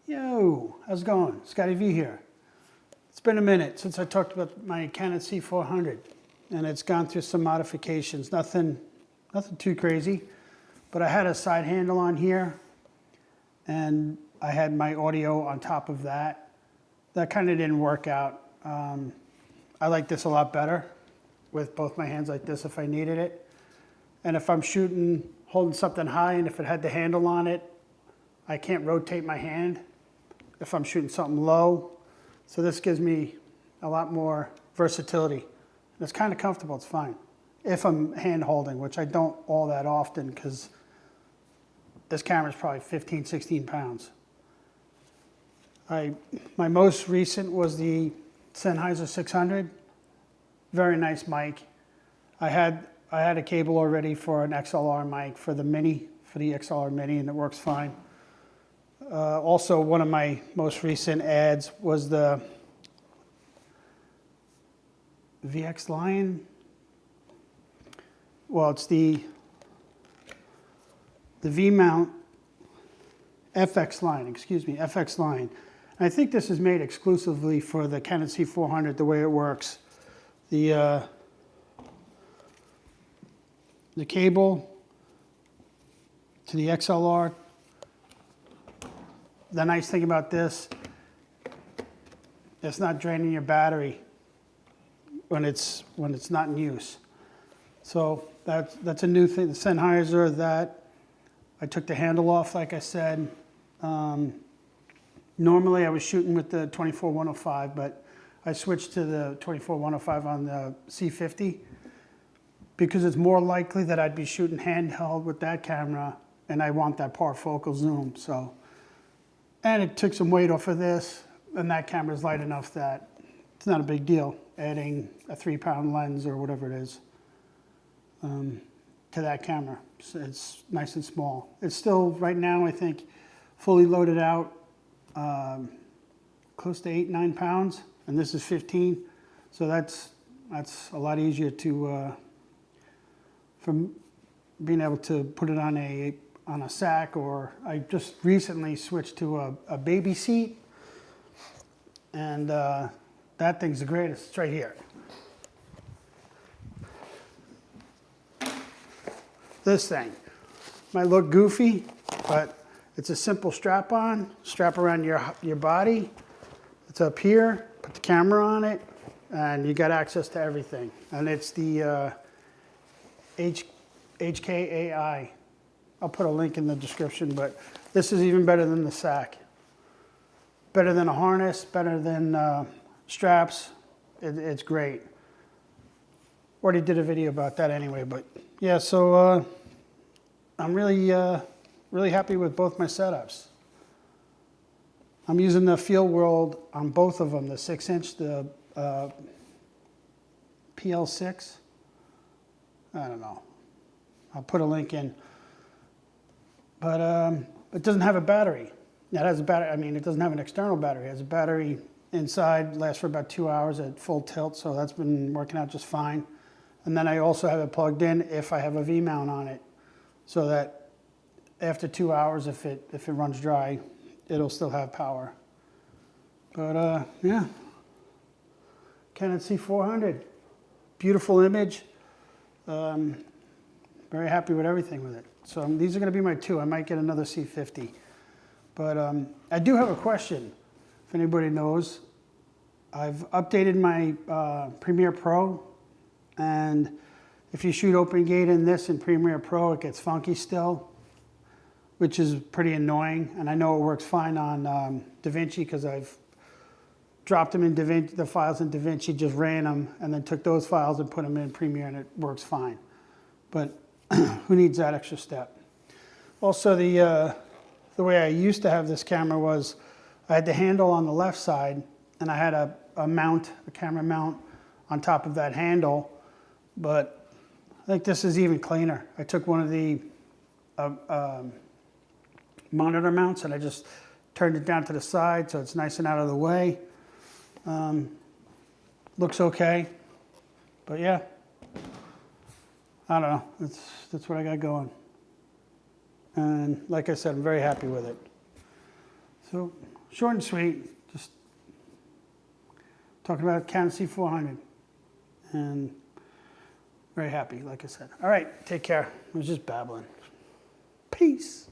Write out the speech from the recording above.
Yo, how's it going? Scotty V here. It's been a minute since I talked about my Canon C400, and it's gone through some modifications. Nothing too crazy, but I had a side handle on here, and I had my audio on top of that. That kind of didn't work out. I like this a lot better with both my hands like this if I needed it. And if I'm shooting, holding something high, and if it had the handle on it, I can't rotate my hand if I'm shooting something low. So this gives me a lot more versatility. And it's kind of comfortable, it's fine. If I'm hand holding, which I don't all that often because this camera is probably 15, 16 pounds. My most recent was the Sennheiser 600. Very nice mic. I had a cable already for an XLR mic for the XLR Mini, and it works fine. Also, one of my most recent ads was the VX Lion. Well, it's the V-mount FX Lion, FX Lion. And I think this is made exclusively for the Canon C400, the way it works. The cable to the XLR. The nice thing about this, it's not draining your battery when it's not in use. So that's a new thing. The Sennheiser, that I took the handle off, like I said. Normally I was shooting with the 24-105, but I switched to the 24-105 on the C50 because it's more likely that I'd be shooting handheld with that camera, and I want that parfocal zoom. So. And it took some weight off of this, and that camera's light enough that it's not a big deal adding a 3-pound lens or whatever it is to that camera. So it's nice and small. It's still, right now, I think, fully loaded out, close to 8, 9 pounds, and this is 15. So that's a lot easier to, from being able to put it on a sack, or I just recently switched to a baby seat, and that thing's the greatest. It's right here. This thing might look goofy, but it's a simple strap around your body. It's up here, put the camera on it, and you got access to everything. And it's the HKAI. I'll put a link in the description, but this is even better than the sack. Better than a harness, better than straps. It's great. Already did a video about that anyway, but yeah, so I'm really happy with both my setups. I'm using the Field World on both of them, the 6-inch, the PL6. I don't know. I'll put a link in. But it doesn't have a battery. It has a battery. I mean, it doesn't have an external battery. It has a battery inside, lasts for about 2 hours at full tilt, so that's been working out just fine. And then I also have it plugged in if I have a V-mount on it, so that after 2 hours, if it runs dry, it'll still have power. But yeah, Canon C400, beautiful image. Very happy with everything with it. So these are going to be my two. I might get another C50. But I do have a question, if anybody knows. I've updated my Premiere Pro, and if you shoot open gate in this in Premiere Pro, it gets funky still, which is pretty annoying. And I know it works fine on DaVinci because I've dropped them in DaVinci, the files in DaVinci, just ran them, and then took those files and put them in Premiere, and it works fine. But who needs that extra step? Also, the way I used to have this camera was I had the handle on the left side, and I had a camera mount on top of that handle, but I think this is even cleaner. I took one of the monitor mounts, and I just turned it down to the side so it's nice and out of the way. Looks okay, but yeah. I don't know, that's what I got going. And like I said, I'm very happy with it. So short and sweet, just talking about Canon C400, and very happy, like I said. All right, take care. I was just babbling. Peace.